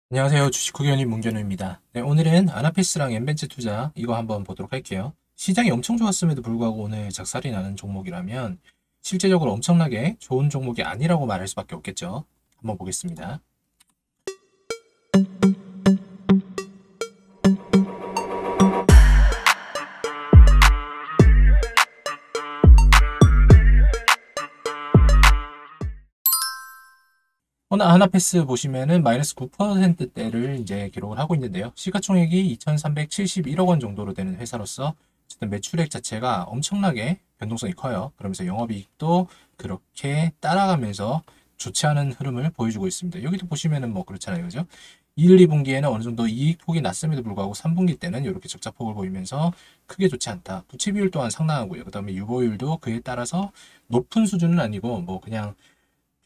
안녕하세요. 주식후견인 문견우입니다. 네, 오늘은 아나페스랑 엔벤츠 투자 이거 한번 보도록 할게요. 시장이 엄청 좋았음에도 불구하고 오늘 작살이 나는 종목이라면 실제적으로 엄청나게 좋은 종목이 아니라고 말할 수밖에 없겠죠. 한번 보겠습니다. 오늘 아나페스 보시면은 마이너스 9%대를 이제 기록을 하고 있는데요. 시가총액이 2,371억 원 정도로 되는 회사로서 어쨌든 매출액 자체가 엄청나게 변동성이 커요. 그러면서 영업이익도 그렇게 따라가면서 좋지 않은 흐름을 보여주고 있습니다. 여기도 보시면은 뭐 그렇잖아요. 그죠? 1, 2분기에는 어느 정도 이익 폭이 났음에도 불구하고 3분기 때는 이렇게 적자폭을 보이면서 크게 좋지 않다. 부채 비율 또한 상당하고요. 그 다음에 유보율도 그에 따라서 높은 수준은 아니고 뭐 그냥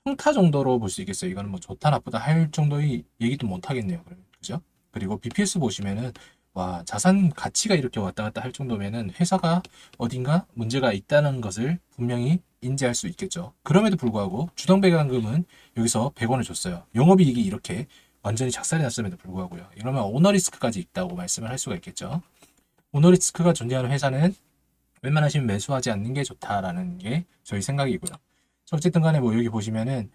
평타 정도로 볼 수 있겠어요. 이거는 뭐 좋다 나쁘다 할 정도의 얘기도 못 하겠네요. 그러면 그죠? 그리고 BPS 보시면은 와 자산 가치가 이렇게 왔다 갔다 할 정도면은 회사가 어딘가 문제가 있다는 것을 분명히 인지할 수 있겠죠. 그럼에도 불구하고 주당배당금은 여기서 100원을 줬어요. 영업이익이 이렇게 완전히 작살이 났음에도 불구하고요. 이러면 오너리스크까지 있다고 말씀을 할 수가 있겠죠. 오너리스크가 존재하는 회사는 웬만하시면 매수하지 않는 게 좋다라는 게 저희 생각이고요. 어쨌든 간에 뭐 여기 보시면은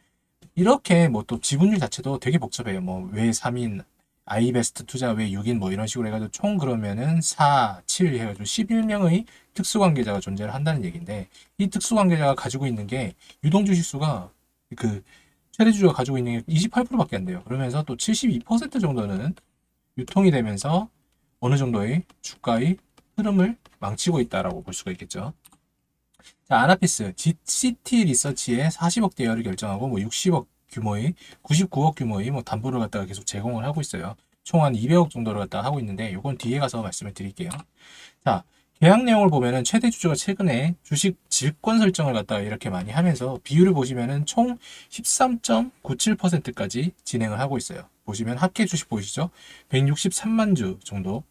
이렇게 뭐 또 지분율 자체도 되게 복잡해요. 뭐 외 3인, 아이베스트 투자 외 6인 뭐 이런 식으로 해가지고 총 그러면은 4, 7 해가지고 11명의 특수관계자가 존재를 한다는 얘기인데 이 특수관계자가 가지고 있는 게 유동주식수가 그 최대주주가 가지고 있는 게 28%밖에 안 돼요. 그러면서 또 72% 정도는 유통이 되면서 어느 정도의 주가의 흐름을 망치고 있다라고 볼 수가 있겠죠. 자, 아나피스, GCT 리서치에 40억 대여를 결정하고 뭐 60억 규모의, 99억 규모의 뭐 담보를 갖다가 계속 제공을 하고 있어요. 총 한 200억 정도를 갖다가 하고 있는데 이건 뒤에 가서 말씀을 드릴게요. 자, 계약 내용을 보면은 최대 주주가 최근에 주식 질권 설정을 갖다가 이렇게 많이 하면서 비율을 보시면은 총 13.97%까지 진행을 하고 있어요. 보시면 합계 주식 보이시죠? 163만 주 정도.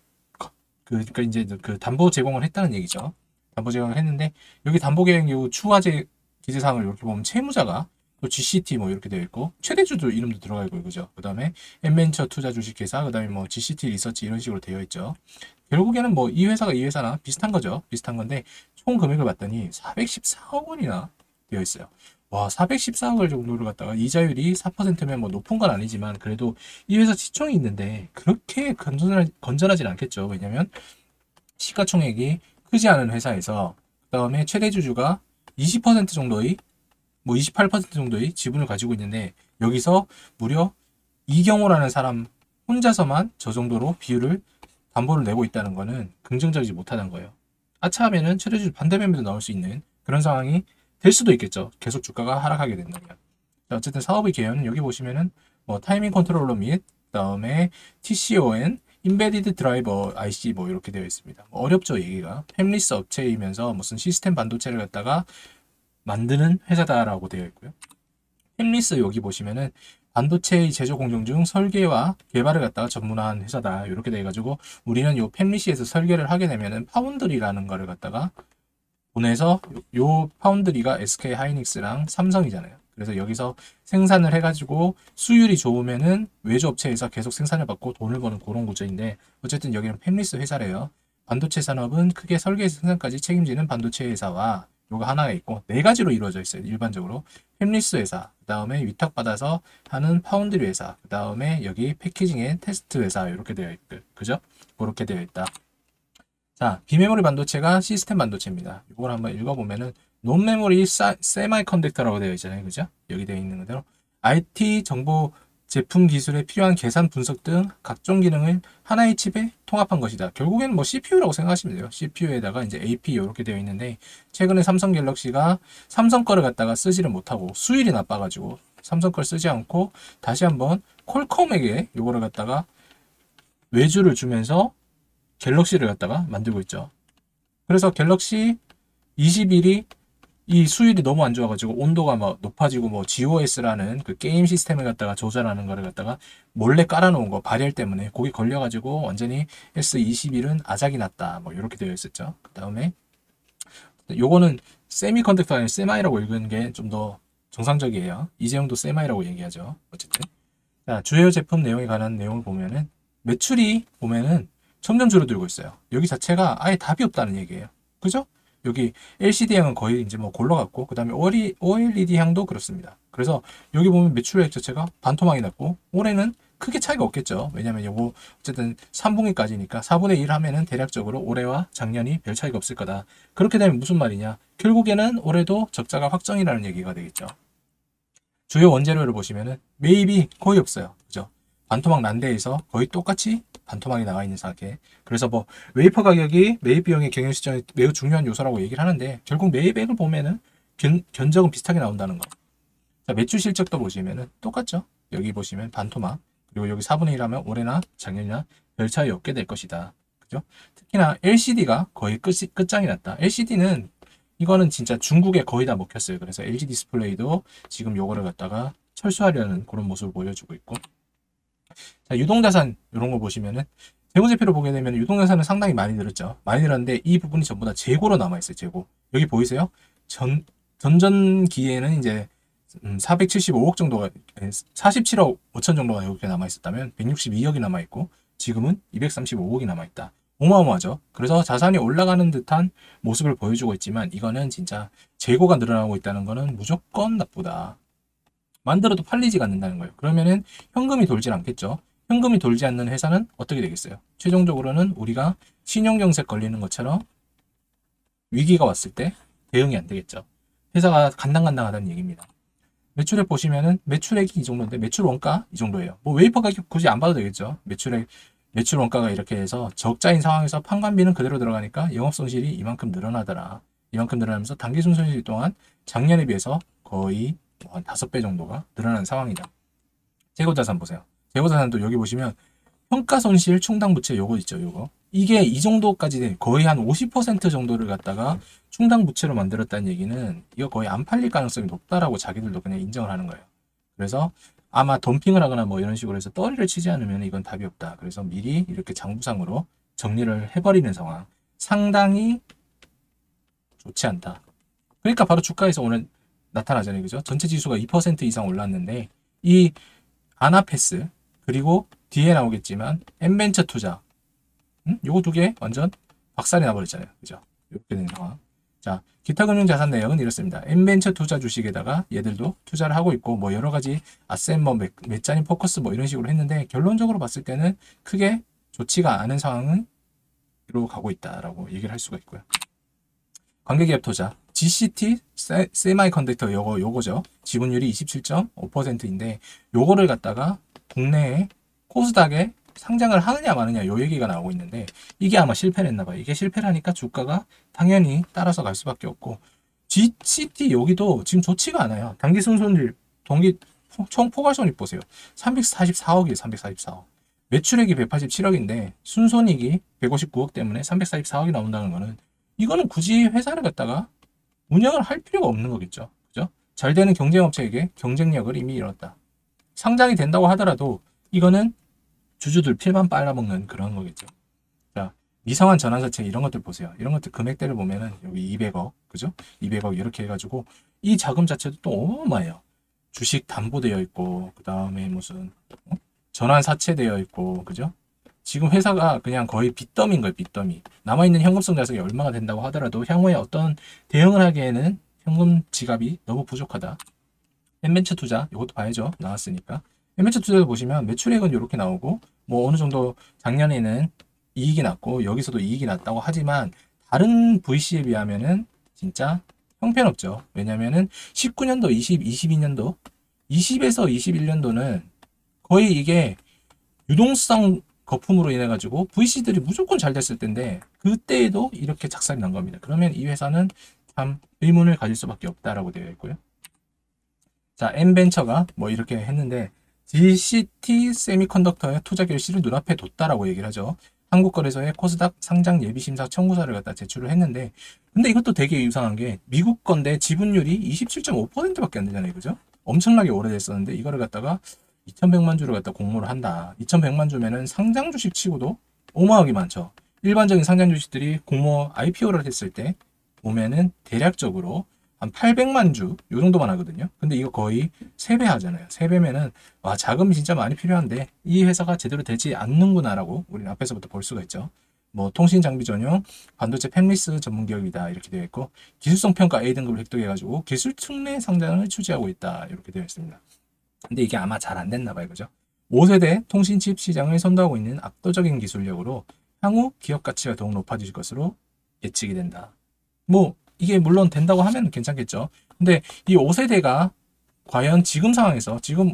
그러니까 이제 그 담보 제공을 했다는 얘기죠. 담보 제공을 했는데 여기 담보 계획 이후 추가제 기재사항을 이렇게 보면 채무자가 또 GCT 뭐 이렇게 되어 있고 최대주주 이름도 들어가 있고 그죠. 그다음에 엔벤처 투자 주식회사 그다음에 뭐 GCT 리서치 이런 식으로 되어 있죠. 결국에는 뭐 이 회사가 이 회사나 비슷한 거죠. 비슷한 건데 총 금액을 봤더니 414억 원이나 되어 있어요. 와, 414억 원 정도를 갖다가 이자율이 4%면 뭐 높은 건 아니지만 그래도 이 회사 시총이 있는데 그렇게 건전하진 않겠죠. 왜냐면 시가총액이 크지 않은 회사에서 그다음에 최대 주주가 20% 정도의 뭐 28% 정도의 지분을 가지고 있는데 여기서 무려 이경호라는 사람 혼자서만 저 정도로 비율을 담보를 내고 있다는 거는 긍정적이지 못하다는 거예요. 아차하면은 최대 주주 반대 매매도 나올 수 있는 그런 상황이 될 수도 있겠죠. 계속 주가가 하락하게 된다면. 자, 어쨌든 사업의 개요는 여기 보시면은 뭐 타이밍 컨트롤러 및 그다음에 TCON 인베디드 드라이버 IC 뭐 이렇게 되어 있습니다. 뭐 어렵죠, 얘기가. 팹리스 업체이면서 무슨 시스템 반도체를 갖다가 만드는 회사다라고 되어 있고요. 팹리스 여기 보시면은 반도체의 제조 공정 중 설계와 개발을 갖다가 전문화한 회사다. 이렇게 돼 가지고 우리는 요 팹리시에서 설계를 하게 되면은 파운드리라는 거를 갖다가 보내서 요 파운드리가 SK 하이닉스랑 삼성이잖아요. 그래서 여기서 생산을 해가지고 수율이 좋으면은 외주 업체에서 계속 생산을 받고 돈을 버는 그런 구조인데 어쨌든 여기는 팹리스 회사래요. 반도체 산업은 크게 설계에서 생산까지 책임지는 반도체 회사와 요거 하나가 있고 네 가지로 이루어져 있어요. 일반적으로 팹리스 회사, 그 다음에 위탁받아서 하는 파운드리 회사, 그 다음에 여기 패키징 앤 테스트 회사 이렇게 되어 있고 그죠? 그렇게 되어 있다. 자, 비메모리 반도체가 시스템 반도체입니다. 이걸 한번 읽어보면은 논메모리 세마이 컨덕터라고 되어 있잖아요. 그죠? 여기 되어 있는 그대로 IT 정보 제품 기술에 필요한 계산 분석 등 각종 기능을 하나의 칩에 통합한 것이다. 결국에는 뭐 CPU라고 생각하시면 돼요. CPU에다가 이제 AP 이렇게 되어 있는데 최근에 삼성 갤럭시가 삼성 거를 갖다가 쓰지를 못하고 수율이 나빠가지고 삼성 걸 쓰지 않고 다시 한번 퀄컴에게 이거를 갖다가 외주를 주면서 갤럭시를 갖다가 만들고 있죠. 그래서 갤럭시 21이 이 수율이 너무 안 좋아가지고 온도가 막 높아지고 뭐 GOS라는 그 게임 시스템을 갖다가 조절하는 거를 갖다가 몰래 깔아놓은 거 발열 때문에 거기 걸려가지고 완전히 S21은 아작이 났다 뭐 이렇게 되어 있었죠. 그 다음에 요거는 세미컨덕터 아니라 세마이라고 읽은 게 좀 더 정상적이에요. 이재용도 세마이라고 얘기하죠. 어쨌든 자, 주요 제품 내용에 관한 내용을 보면은 매출이 보면은 점점 줄어들고 있어요. 여기 자체가 아예 답이 없다는 얘기예요. 그죠? 여기 LCD향은 거의 이제 뭐 골러갔고, 그 다음에 OLED향도 그렇습니다. 그래서 여기 보면 매출액 자체가 반토막이 났고, 올해는 크게 차이가 없겠죠. 왜냐면 요거 어쨌든 3분기까지니까 4분의 1 하면은 대략적으로 올해와 작년이 별 차이가 없을 거다. 그렇게 되면 무슨 말이냐? 결국에는 올해도 적자가 확정이라는 얘기가 되겠죠. 주요 원재료를 보시면은 매입이 거의 없어요. 그죠? 반토막 난 데에서 거의 똑같이 반토막이 나와 있는 상태. 그래서 뭐 웨이퍼 가격이 매입 비용의 경영 시점에 매우 중요한 요소라고 얘기를 하는데, 결국 매입액을 보면은 견적은 비슷하게 나온다는 거. 자, 매출 실적도 보시면은 똑같죠. 여기 보시면 반토막, 그리고 여기 4분의 1 하면 올해나 작년이나 별 차이 없게 될 것이다. 그죠? 특히나 LCD가 거의 끝장이 났다. LCD는 이거는 진짜 중국에 거의 다 먹혔어요. 그래서 LG 디스플레이도 지금 요거를 갖다가 철수하려는 그런 모습을 보여주고 있고. 자, 유동자산 이런 거 보시면은 재무제표를 보게 되면 유동자산은 상당히 많이 늘었죠. 많이 늘었는데 이 부분이 전부 다 재고로 남아있어요. 재고. 여기 보이세요? 전전기에는 이제 475억 정도가 47억 5천 정도가 이렇게 남아있었다면 162억이 남아있고, 지금은 235억이 남아있다. 어마어마하죠. 그래서 자산이 올라가는 듯한 모습을 보여주고 있지만, 이거는 진짜 재고가 늘어나고 있다는 거는 무조건 나쁘다. 만들어도 팔리지가 않는다는 거예요. 그러면은 현금이 돌질 않겠죠. 현금이 돌지 않는 회사는 어떻게 되겠어요? 최종적으로는 우리가 신용경색 걸리는 것처럼 위기가 왔을 때 대응이 안 되겠죠. 회사가 간당간당하다는 얘기입니다. 매출액 보시면은 매출액이 이 정도인데 매출 원가 이 정도예요. 뭐 웨이퍼 가격 굳이 안 봐도 되겠죠. 매출 원가가 이렇게 해서 적자인 상황에서 판관비는 그대로 들어가니까 영업 손실이 이만큼 늘어나더라. 이만큼 늘어나면서 단기 순손실 또한 작년에 비해서 거의 한 5배 정도가 늘어난 상황이다. 재고자산 보세요. 재고자산도 여기 보시면 평가손실 충당부채 요거 있죠. 요거. 이게 이 정도까지 된 거의 한 50% 정도를 갖다가 충당부채로 만들었다는 얘기는 이거 거의 안 팔릴 가능성이 높다라고 자기들도 그냥 인정을 하는 거예요. 그래서 아마 덤핑을 하거나 뭐 이런 식으로 해서 떨이를 치지 않으면 이건 답이 없다. 그래서 미리 이렇게 장부상으로 정리를 해버리는 상황. 상당히 좋지 않다. 그러니까 바로 주가에서 오늘 나타나잖아요. 그죠? 전체 지수가 2% 이상 올랐는데 이 아나패스 그리고 뒤에 나오겠지만 엠벤처 투자 요거 두 개 완전 박살이 나버렸잖아요. 그죠? 이렇게 된 상황. 자, 기타 금융 자산 내역은 이렇습니다. 엠벤처 투자 주식에다가 얘들도 투자를 하고 있고, 뭐 여러 가지 아셈, 뭐 메짜닌 포커스 뭐 이런 식으로 했는데, 결론적으로 봤을 때는 크게 좋지가 않은 상황으로 가고 있다라고 얘기를 할 수가 있고요. 관계기업 투자 GCT 세마이컨덕터 요거죠. 지분율이 27.5%인데 요거를 갖다가 국내에 코스닥에 상장을 하느냐 마느냐 요 얘기가 나오고 있는데, 이게 아마 실패를 했나봐요. 이게 실패를 하니까 주가가 당연히 따라서 갈 수밖에 없고, GCT 여기도 지금 좋지가 않아요. 단기 순손실 총 포괄손익 보세요. 344억이에요. 344억. 매출액이 187억인데 순손익이 159억 때문에 344억이 나온다는 거는, 이거는 굳이 회사를 갖다가 운영을 할 필요가 없는 거겠죠. 그죠? 잘 되는 경쟁업체에게 경쟁력을 이미 잃었다. 상장이 된다고 하더라도 이거는 주주들 필만 빨아먹는 그런 거겠죠. 자, 미성한 전환사채 이런 것들 보세요. 이런 것들 금액대를 보면은 여기 200억, 그죠? 200억 이렇게 해가지고 이 자금 자체도 또 어마어마해요. 주식 담보되어 있고, 그 다음에 무슨 전환사채되어 있고, 그죠? 지금 회사가 그냥 거의 빚더미인 거예요. 빚더미. 남아있는 현금성 자산이 얼마가 된다고 하더라도 향후에 어떤 대응을 하기에는 현금 지갑이 너무 부족하다. 엠벤처 투자 이것도 봐야죠. 나왔으니까. 엠벤처 투자도 보시면 매출액은 이렇게 나오고, 뭐 어느 정도 작년에는 이익이 났고 여기서도 이익이 났다고 하지만 다른 VC에 비하면은 진짜 형편없죠. 왜냐면은 19년도, 22년도, 20에서 21년도는 거의 이게 유동성 거품으로 인해 가지고 VC들이 무조건 잘 됐을 텐데, 그때에도 이렇게 작살이 난 겁니다. 그러면 이 회사는 참 의문을 가질 수밖에 없다라고 되어 있고요. 자, M벤처가 뭐 이렇게 했는데 GCT 세미컨덕터의 투자 결실을 눈앞에 뒀다라고 얘기를 하죠. 한국거래소에 코스닥 상장 예비심사 청구서를 갖다 제출을 했는데, 근데 이것도 되게 이상한 게 미국 건데 지분율이 27.5%밖에 안 되잖아요. 그죠? 엄청나게 오래됐었는데 이거를 갖다가 2,100만 주를 갖다 공모를 한다. 2,100만 주면은 상장 주식 치고도 어마어마하게 많죠. 일반적인 상장 주식들이 공모 IPO를 했을 때 보면은 대략적으로 한 800만 주, 요 정도만 하거든요. 근데 이거 거의 3배 하잖아요. 3배면은, 와, 자금이 진짜 많이 필요한데, 이 회사가 제대로 되지 않는구나라고 우리는 앞에서부터 볼 수가 있죠. 뭐, 통신 장비 전용, 반도체 팹리스 전문 기업이다. 이렇게 되어 있고, 기술성 평가 A등급을 획득해가지고, 기술 특례 상장을 추진하고 있다. 이렇게 되어 있습니다. 근데 이게 아마 잘 안 됐나 봐요. 그죠? 5세대 통신칩 시장을 선도하고 있는 압도적인 기술력으로 향후 기업 가치가 더욱 높아질 것으로 예측이 된다. 뭐 이게 물론 된다고 하면 괜찮겠죠. 근데 이 5세대가 과연 지금 상황에서 지금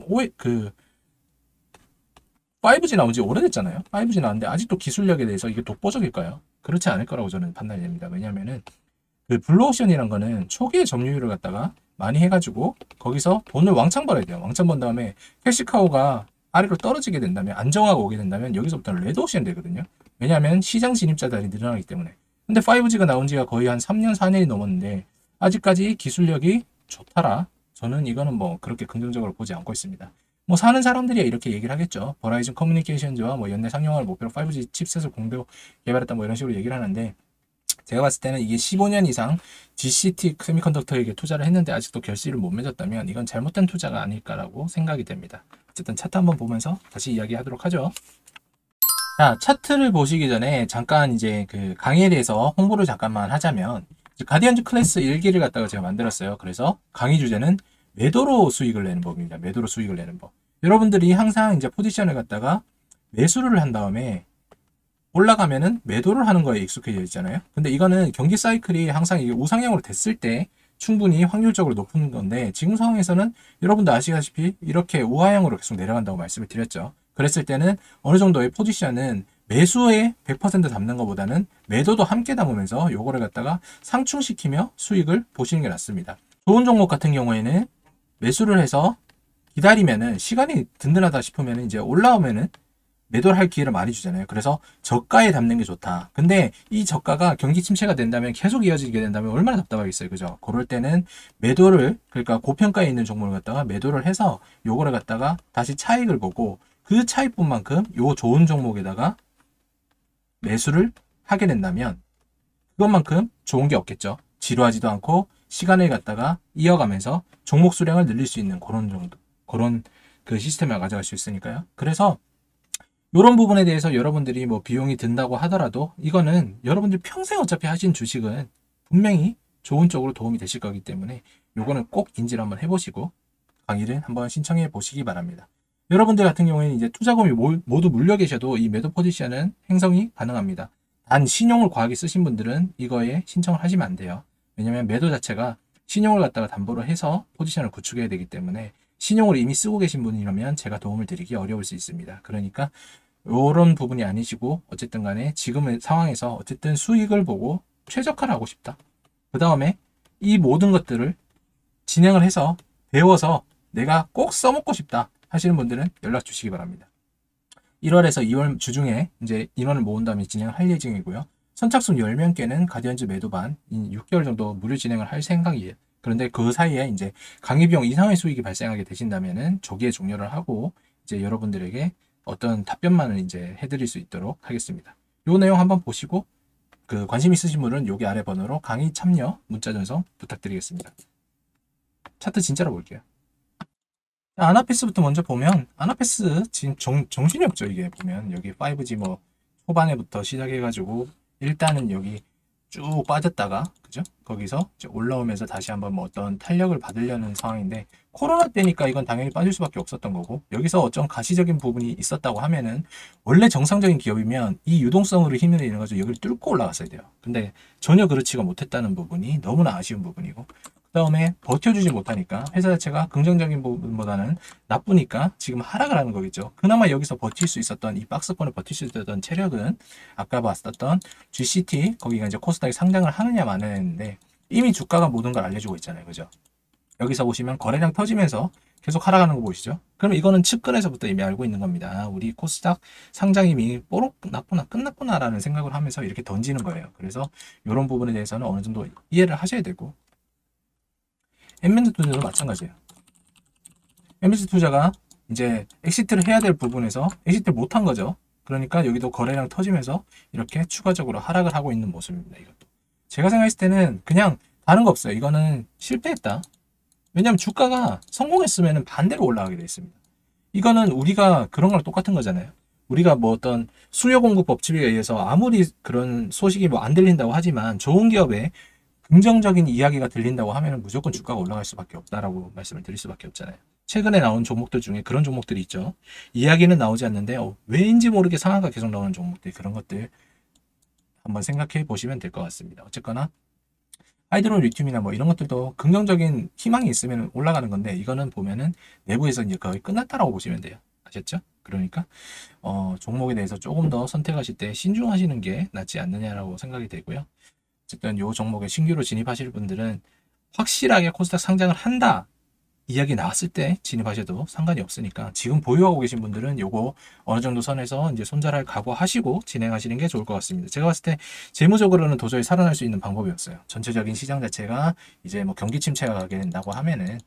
5G 나온 지 오래됐잖아요. 5G 나왔는데 아직도 기술력에 대해서 이게 독보적일까요? 그렇지 않을 거라고 저는 판단이 됩니다. 왜냐하면은 그 블루오션이란 거는 초기에 점유율을 갖다가 많이 해가지고 거기서 돈을 왕창 벌어야 돼요. 왕창 번 다음에 캐시카우가 아래로 떨어지게 된다면 안정화가 오게 된다면 여기서부터는 레드오션 되거든요. 왜냐하면 시장 진입자들이 늘어나기 때문에. 근데 5G가 나온 지가 거의 한 3년, 4년이 넘었는데 아직까지 기술력이 좋다라 저는 이거는 뭐 그렇게 긍정적으로 보지 않고 있습니다. 뭐 사는 사람들이 이렇게 얘기를 하겠죠. 버라이즌 커뮤니케이션즈와 뭐 연내 상용화를 목표로 5G 칩셋을 공동 개발했다 뭐 이런 식으로 얘기를 하는데 제가 봤을 때는 이게 15년 이상 GCT 세미컨덕터에게 투자를 했는데 아직도 결실을 못 맺었다면 이건 잘못된 투자가 아닐까라고 생각이 됩니다. 어쨌든 차트 한번 보면서 다시 이야기하도록 하죠. 자, 차트를 보시기 전에 잠깐 이제 그 강의에 대해서 홍보를 잠깐만 하자면 가디언즈 클래스 1기를 갖다가 제가 만들었어요. 그래서 강의 주제는 매도로 수익을 내는 법입니다. 매도로 수익을 내는 법. 여러분들이 항상 이제 포지션을 갖다가 매수를 한 다음에 올라가면은 매도를 하는 거에 익숙해져 있잖아요. 근데 이거는 경기 사이클이 항상 이게 우상향으로 됐을 때 충분히 확률적으로 높은 건데 지금 상황에서는 여러분도 아시다시피 이렇게 우하향으로 계속 내려간다고 말씀을 드렸죠. 그랬을 때는 어느 정도의 포지션은 매수에 100% 담는 것보다는 매도도 함께 담으면서 요거를 갖다가 상충시키며 수익을 보시는 게 낫습니다. 좋은 종목 같은 경우에는 매수를 해서 기다리면은 시간이 든든하다 싶으면 이제 올라오면은 매도를 할 기회를 많이 주잖아요. 그래서 저가에 담는 게 좋다. 근데 이 저가가 경기 침체가 된다면 계속 이어지게 된다면 얼마나 답답하겠어요. 그죠? 그럴 때는 매도를 그러니까 고평가에 있는 종목을 갖다가 매도를 해서 요거를 갖다가 다시 차익을 보고 그 차익분만큼 요 좋은 종목에다가 매수를 하게 된다면 그것만큼 좋은 게 없겠죠. 지루하지도 않고 시간을 갖다가 이어가면서 종목 수량을 늘릴 수 있는 그런 정도, 그런 그 시스템을 가져갈 수 있으니까요. 그래서 이런 부분에 대해서 여러분들이 뭐 비용이 든다고 하더라도 이거는 여러분들 평생 어차피 하신 주식은 분명히 좋은 쪽으로 도움이 되실 거기 때문에 요거는 꼭 인지를 한번 해보시고 강의를 한번 신청해 보시기 바랍니다. 여러분들 같은 경우에는 이제 투자금이 모두 물려 계셔도 이 매도 포지션은 행성이 가능합니다. 단 신용을 과하게 쓰신 분들은 이거에 신청을 하시면 안 돼요. 왜냐면 매도 자체가 신용을 갖다가 담보로 해서 포지션을 구축해야 되기 때문에 신용을 이미 쓰고 계신 분이라면 제가 도움을 드리기 어려울 수 있습니다. 그러니까 이런 부분이 아니시고 어쨌든 간에 지금의 상황에서 어쨌든 수익을 보고 최적화를 하고 싶다. 그 다음에 이 모든 것들을 진행을 해서 배워서 내가 꼭 써먹고 싶다 하시는 분들은 연락 주시기 바랍니다. 1월에서 2월 주중에 이제 인원을 모은 다음에 진행을 할 예정이고요. 선착순 10명께는 가디언즈 매도반 6개월 정도 무료 진행을 할 생각이에요. 그런데 그 사이에 이제 강의 비용 이상의 수익이 발생하게 되신다면은 조기에 종료를 하고 이제 여러분들에게 어떤 답변만을 이제 해드릴 수 있도록 하겠습니다. 이 내용 한번 보시고 그 관심 있으신 분은 여기 아래 번호로 강의 참여 문자 전송 부탁드리겠습니다. 차트 진짜로 볼게요. 아나페스부터 먼저 보면 아나페스 지금 정신이 없죠. 이게 보면 여기 5G 뭐 초반에부터 시작해가지고 일단은 여기 쭉 빠졌다가 그죠? 거기서 이제 올라오면서 다시 한번 뭐 어떤 탄력을 받으려는 상황인데 코로나 때니까 이건 당연히 빠질 수밖에 없었던 거고 여기서 어떤 가시적인 부분이 있었다고 하면은 원래 정상적인 기업이면 이 유동성으로 힘을 내는 가지고 여기를 뚫고 올라갔어야 돼요. 근데 전혀 그렇지가 못했다는 부분이 너무나 아쉬운 부분이고 그 다음에 버텨주지 못하니까 회사 자체가 긍정적인 부분보다는 나쁘니까 지금 하락을 하는 거겠죠. 그나마 여기서 버틸 수 있었던 이 박스권을 버틸 수 있었던 체력은 아까 봤었던 GCT 거기가 이제 코스닥이 상장을 하느냐 마느냐인데 이미 주가가 모든 걸 알려주고 있잖아요. 그죠? 여기서 보시면 거래량 터지면서 계속 하락하는 거 보이시죠? 그럼 이거는 측근에서부터 이미 알고 있는 겁니다. 우리 코스닥 상장이 이미 뽀록 났구나 끝났구나 라는 생각을 하면서 이렇게 던지는 거예요. 그래서 이런 부분에 대해서는 어느 정도 이해를 하셔야 되고 엠벤드 투자도 마찬가지예요. 엠벤드 투자가 이제 엑시트를 해야 될 부분에서 엑시트를 못한 거죠. 그러니까 여기도 거래량 터지면서 이렇게 추가적으로 하락을 하고 있는 모습입니다. 이것도 제가 생각했을 때는 그냥 다른 거 없어요. 이거는 실패했다. 왜냐하면 주가가 성공했으면 반대로 올라가게 돼 있습니다. 이거는 우리가 그런 거랑 똑같은 거잖아요. 우리가 뭐 어떤 수요 공급 법칙에 의해서 아무리 그런 소식이 뭐 안 들린다고 하지만 좋은 기업에 긍정적인 이야기가 들린다고 하면 무조건 주가가 올라갈 수밖에 없다라고 말씀을 드릴 수밖에 없잖아요. 최근에 나온 종목들 중에 그런 종목들이 있죠. 이야기는 나오지 않는데 왜인지 모르게 상한가 계속 나오는 종목들, 그런 것들 한번 생각해 보시면 될 것 같습니다. 어쨌거나 하이드로 리튬이나 뭐 이런 것들도 긍정적인 희망이 있으면 올라가는 건데, 이거는 보면은 내부에서 이제 거의 끝났다라고 보시면 돼요. 아셨죠? 그러니까 종목에 대해서 조금 더 선택하실 때 신중하시는 게 낫지 않느냐라고 생각이 되고요. 어쨌든 이 종목에 신규로 진입하실 분들은 확실하게 코스닥 상장을 한다 이야기 나왔을 때 진입하셔도 상관이 없으니까, 지금 보유하고 계신 분들은 요거 어느 정도 선에서 이제 손절할 각오하시고 진행하시는 게 좋을 것 같습니다. 제가 봤을 때 재무적으로는 도저히 살아날 수 있는 방법이 없어요. 전체적인 시장 자체가 이제 뭐 경기 침체가 가게 된다고 하면은,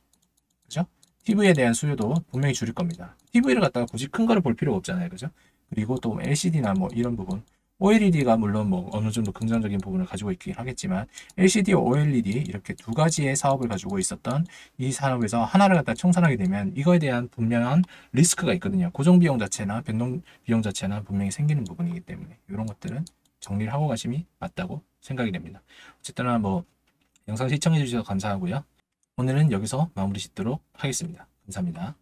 그죠? TV에 대한 수요도 분명히 줄일 겁니다. TV를 갖다가 굳이 큰 거를 볼 필요가 없잖아요. 그죠? 그리고 또 LCD나 뭐 이런 부분, OLED가 물론 뭐 어느 정도 긍정적인 부분을 가지고 있긴 하겠지만, LCD, OLED 이렇게 두 가지의 사업을 가지고 있었던 이 산업에서 하나를 갖다 청산하게 되면 이거에 대한 분명한 리스크가 있거든요. 고정 비용 자체나 변동 비용 자체나 분명히 생기는 부분이기 때문에 이런 것들은 정리를 하고 가심이 맞다고 생각이 됩니다. 어쨌든 뭐 영상 시청해 주셔서 감사하고요. 오늘은 여기서 마무리 짓도록 하겠습니다. 감사합니다.